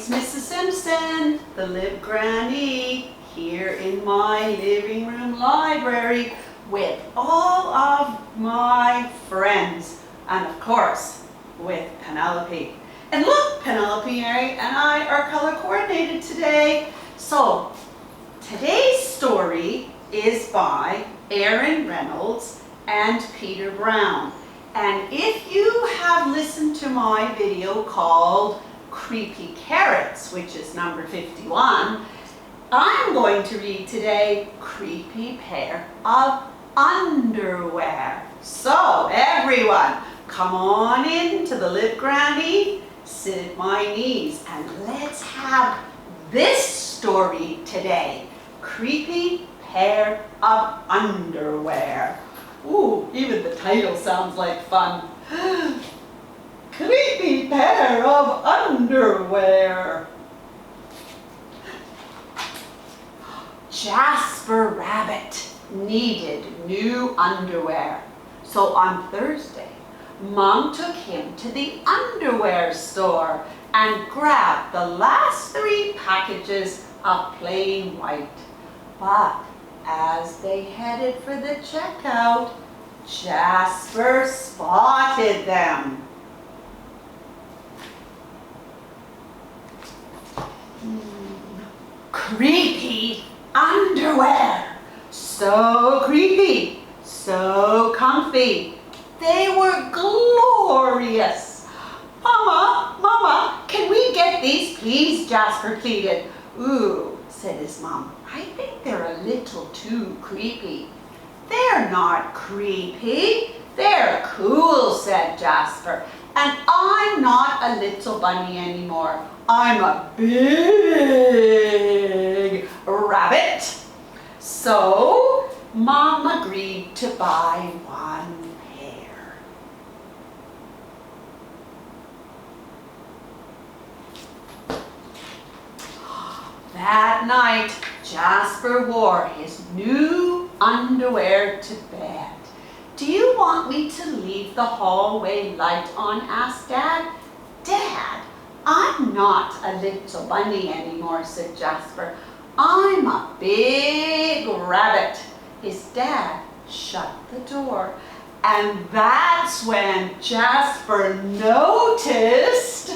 It's Mrs. Simpson, the Lib Granny, here in my living room library with all of my friends and of course with Penelope. And look, Penelope, Mary and I are color coordinated today. So today's story is by Reynolds and Peter Brown. And if you have listened to my video called Creepy Carrots, which is number 51, I'm going to read today Creepy Pair of Underwear. So everyone, come on into the Lib Granny, sit at my knees, and let's have this story today. Creepy Pair of Underwear. Ooh, even the title sounds like fun. Creepy pair of underwear. Jasper Rabbit needed new underwear. So on Thursday, Mom took him to the underwear store and grabbed the last 3 packages of plain white. But as they headed for the checkout, Jasper spotted them. Creepy underwear. So creepy, so comfy. They were glorious. Mama, can we get these please? Jasper pleaded. Ooh, said his mom. I think they're a little too creepy. They're not creepy. They're cool, said Jasper. And I'm not a little bunny anymore. I'm a big rabbit. So Mom agreed to buy 1 pair. That night, Jasper wore his new underwear to bed. Do you want me to leave the hallway light on? Asked Dad. Dad, I'm not a little bunny anymore, said Jasper. I'm a big rabbit. His dad shut the door. And that's when Jasper noticed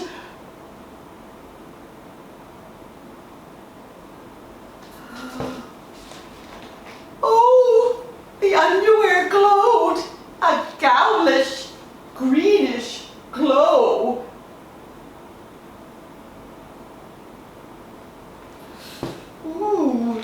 oh, the underwear glowed, a ghoulish, greenish glow. Ooh.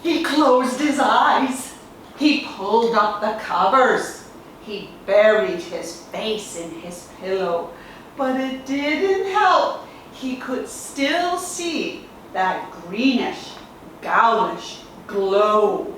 He closed his eyes. He pulled up the covers. He buried his face in his pillow, but it didn't help. He could still see that greenish, ghoulish glow.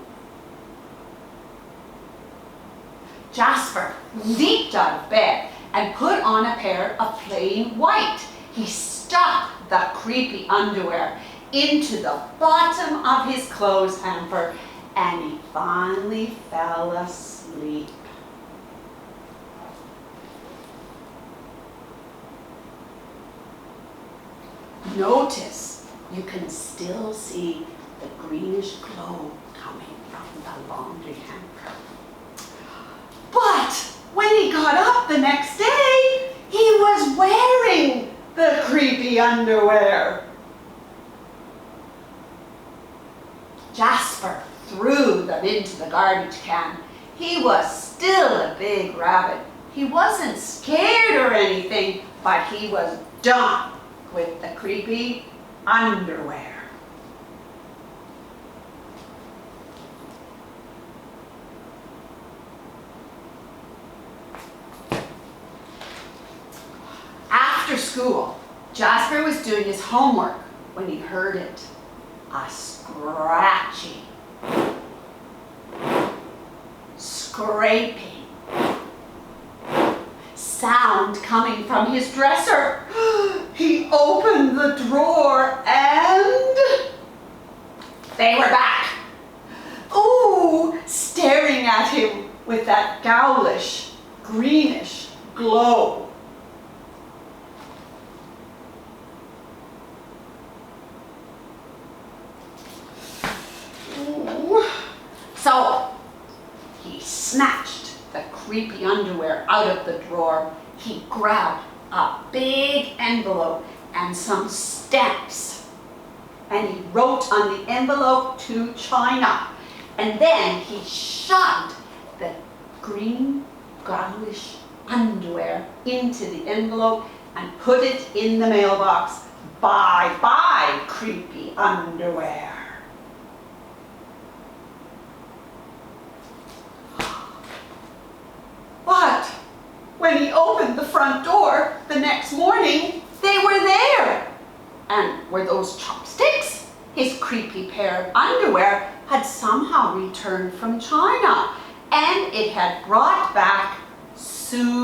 Jasper leaped out of bed and put on a pair of plain white. He stuck the creepy underwear into the bottom of his clothes hamper and he finally fell asleep. Notice you can still see the greenish glow coming from the laundry hamper. But when he got up the next day, he was wearing the creepy underwear. Jasper threw them into the garbage can. He was still a big rabbit. He wasn't scared or anything, but he was done with the creepy underwear. After school, Jasper was doing his homework when he heard it. A scratching, scraping sound coming from his dresser. He opened the drawer and they were back. Ooh, staring at him with that ghoulish, greenish glow. So he snatched the creepy underwear out of the drawer. He grabbed a big envelope and some stamps. And he wrote on the envelope to China. And then he shoved the green ghoulish underwear into the envelope and put it in the mailbox. Bye-bye, creepy underwear. But when he opened the front door the next morning, they were there. And were those chopsticks? His creepy pair of underwear had somehow returned from China, and it had brought back souvenirs.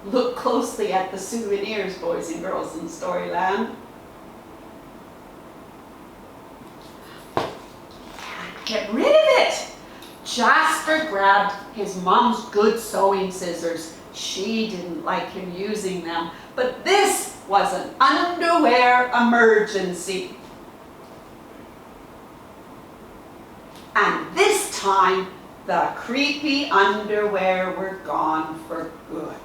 Look closely at the souvenirs, boys and girls in Storyland. Can't get rid of it. Jasper grabbed his mom's good sewing scissors. She didn't like him using them, but this was an underwear emergency. And this time, the creepy underwear were gone for good.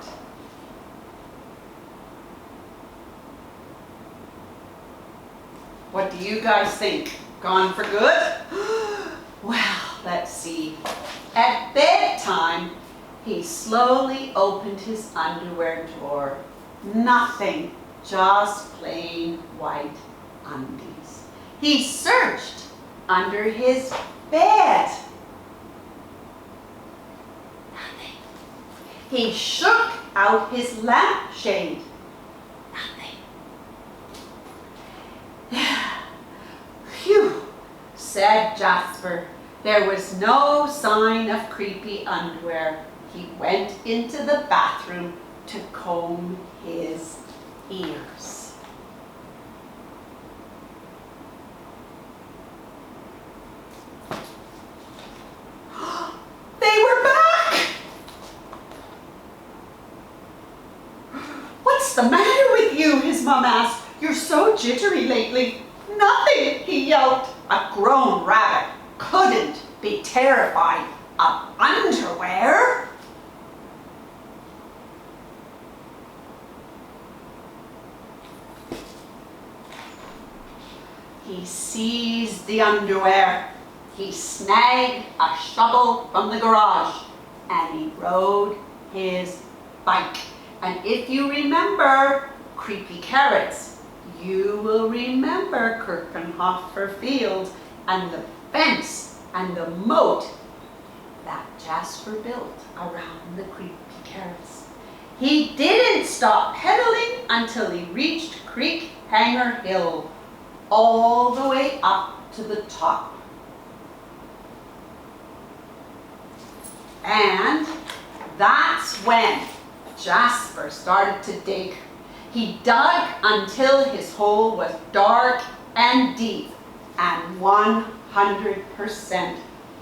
What do you guys think? Gone for good? Well, let's see. At bedtime, he slowly opened his underwear drawer. Nothing, just plain white undies. He searched under his bed. Nothing. He shook out his lampshade. Nothing. Phew, said Jasper. There was no sign of creepy underwear. He went into the bathroom to comb his ears. They were back! What's the matter with you? His mom asked. You're so jittery lately. Nothing, he yelped. A grown rabbit couldn't be terrified of underwear. He seized the underwear. He snagged a shovel from the garage and he rode his bike. And if you remember Creepy Carrots, you will remember Kirkenhofer Field and the fence and the moat that Jasper built around the Creepy Carrots. He didn't stop pedaling until he reached Creek Hanger Hill, all the way up to the top. And that's when Jasper started to dig. He dug until his hole was dark and deep and 100%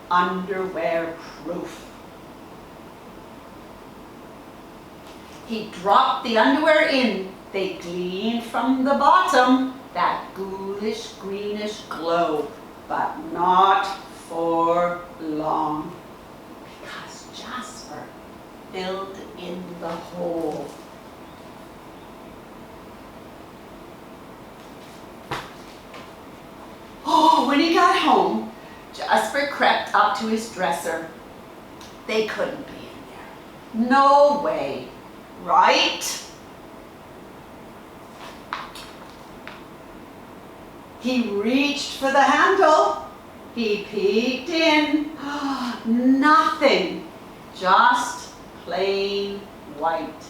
underwear proof. He dropped the underwear in. They gleamed from the bottom, that ghoulish greenish glow, but not for long, because Jasper filled in the hole. Oh, when he got home, Jasper crept up to his dresser. They couldn't be in there. No way, right? He reached for the handle. He peeked in. Nothing, just plain white.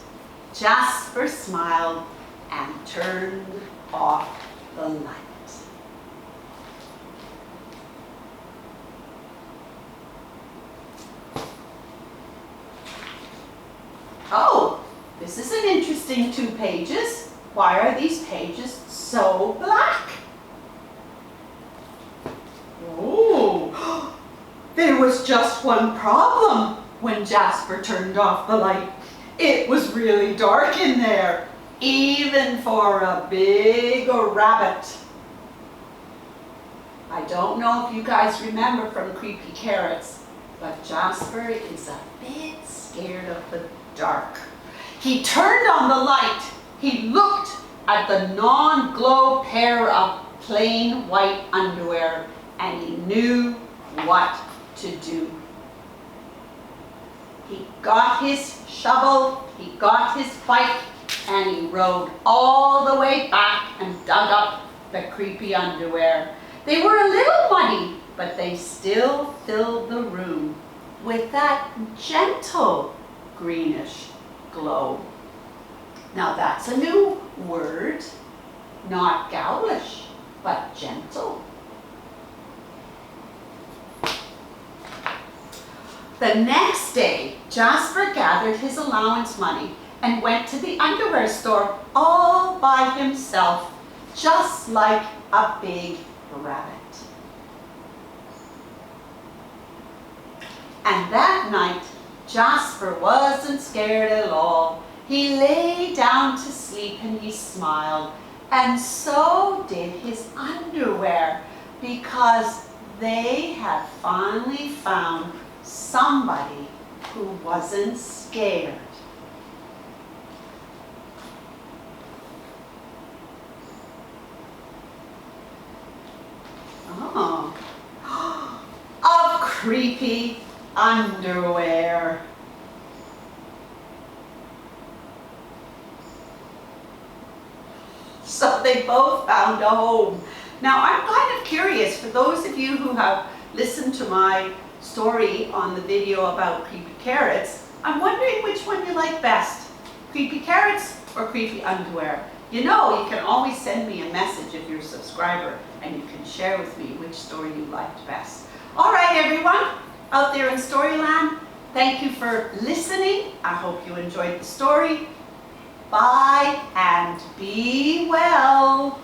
Jasper smiled and turned off the light. Oh, this is an interesting 2 pages. Why are these pages so black? Oh, there was just one problem when Jasper turned off the light. It was really dark in there, even for a big rabbit. I don't know if you guys remember from Creepy Carrots, but Jasper is a bit scared of the dark. He turned on the light. He looked at the non-glow pair of plain white underwear, and he knew what to do. He got his shovel, he got his bike, and he rode all the way back and dug up the creepy underwear. They were a little muddy, but they still filled the room with that gentle greenish glow. Now that's a new word, not ghoulish, but gentle. The next day, Jasper gathered his allowance money and went to the underwear store all by himself, just like a big rabbit. And that night, Jasper wasn't scared at all. He lay down to sleep and he smiled, and so did his underwear, because they had finally found somebody who wasn't scared. Oh, of creepy underwear. So they both found a home. Now I'm kind of curious, for those of you who have listened to my story on the video about creepy carrots, I'm wondering which one you like best, creepy carrots or creepy underwear. You know, you can always send me a message if you're a subscriber, and you can share with me which story you liked best. All right, everyone out there in Storyland, thank you for listening. I hope you enjoyed the story. Bye and be well.